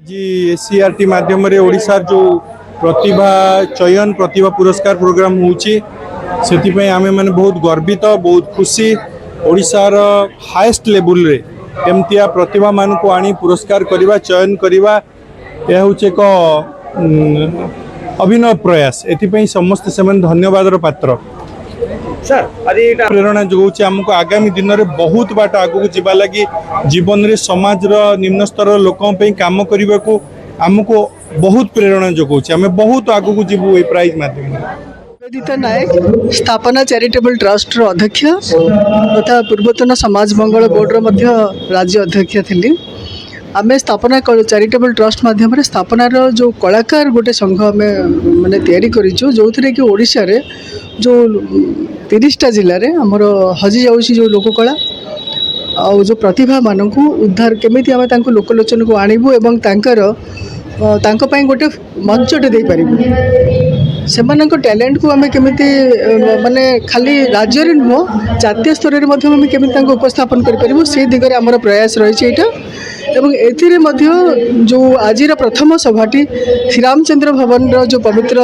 जी SCERT माध्यम रे ओडिशा जो प्रतिभा चयन प्रतिभा पुरस्कार प्रोग्राम होउची सेति आमे माने बहुत गर्वित बहुत खुशी ओडिशार हाईएस्ट लेवल रे एमतिया प्रतिभा मान को आनी पुरस्कार करवा चयन करवा यह होचे एक अभिनव प्रयास एति समस्त से धन्यवाद पात्र सर अरे प्रेरणा जोगाऊँ आमको आगामी दिन में बहुत बाट आगू जावा लगी जीवन में समाज निम्न स्तर लोकों काम करने को आमको बहुत प्रेरणा जोगाऊँ आम बहुत आगू जीवु ये प्राइज माध्यम निवेदिता नायक स्थापना चैरिटेबल ट्रस्ट अध्यक्ष तथा पूर्वतन समाज मंगल बोर्ड राज्य अध्यक्ष थी आम स्थापना चैरिटेबल ट्रस्ट माध्यम स्थापनार जो कलाकार गोटे संघ आम माने तैयारी करिछु जो थे कि ओडिशा रे जो 30टा जिले में आमर हजि जाऊँगी जो लोककला और जो प्रतिभा मानक उद्धार केमी आम लोकलोचन को आणबू एवं गोटे मंचटे दे पारू से टैलेंट को आम केमी माने खाली राज्य नुह जातीय स्तर में केमी उपस्थापन करूँ से दिगरे आमर प्रयास रही एवं एथिरे मध्य जो आज प्रथम सभाटी श्रीरामचंद्र भवन जो पवित्र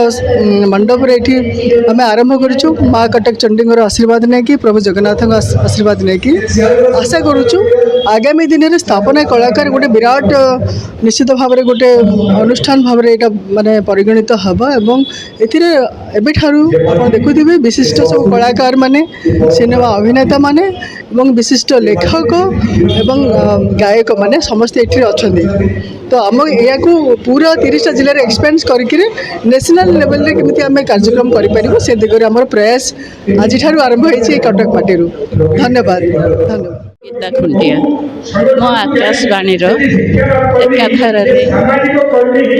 मंडप ये आम आरंभ करूँ माँ कटक चंडीगर आशीर्वाद नहीं प्रभु जगन्नाथ आशीर्वाद नहीं आशा करूँ आगामी दिन में स्थापना कलाकार गोटे विराट निश्चित भाव में गोटे अनुष्ठान भाव में यहाँ माने परिगणित हम एवं आप देखुवे विशिष्ट सब कलाकार माने सिनेमा अभिनेता माने एवं विशिष्ट लेखक एवं गायक माने समस्ते ये अच्छा तो आम या पूरा 30टा जिले में एक्सपेंड करके नेशनल लेवल रे केमिति आम कार्यक्रम करें से दिगरे आम प्रयास आज आरंभ होती कटक पार्टी धन्यवाद धन्यवाद गीता खुंटिया मो आकाशवाणी एकाधार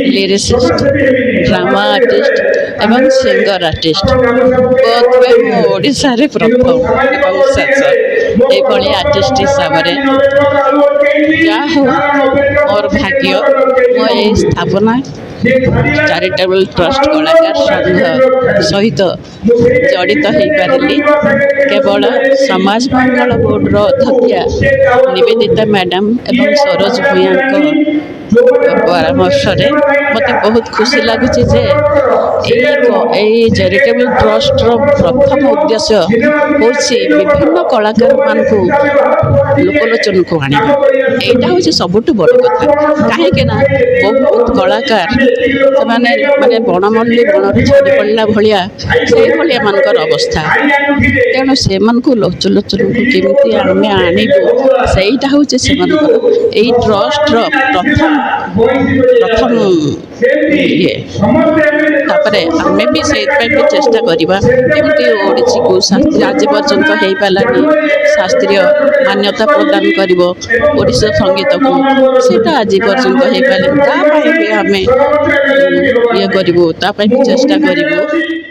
लिरिसिस्ट ड्रामा आर्टिस्ट एवं सिंगर आर्टिस्ट बोथ वे मो ओडिशा रे प्रथम एवं शेष ये आर्टिस्ट हिसाब से जा हो मोर भाग्य मो ये स्थापना चैरिटेबल ट्रस्ट कलाकार संघ सहित जड़ित हो पारि केवल समाज मंगल बोर्ड अध्यक्ष निवेदिता मैडम एवं सरोज भूया परामर्श मत बहुत खुशी लगुच चैरिटेबल ट्रस्ट प्रथम उद्देश्य हूँ विभिन्न कलाकार मान लोकलोचन को आना यहाँ हूँ सबुठ बड़ कथा कहीं बहुत कलाकार माने बणमल्ली बणर छाड़ी पड़ा भाया से मानकर अवस्था तेणु से लोचन को केमी आम आणबू सहीटा हूँ से ट्रस्ट प्रथम ये आमे भी से चेष्टा करवा केमती ओडिसी को शास्त्रीय आज पर्यंत हो पारानी शास्त्रीय मान्यता प्रदान कर ओडिशा संगीत को सीटा आज पर्यंत हो पारे आम ये करूँ चेष्टा करूँ।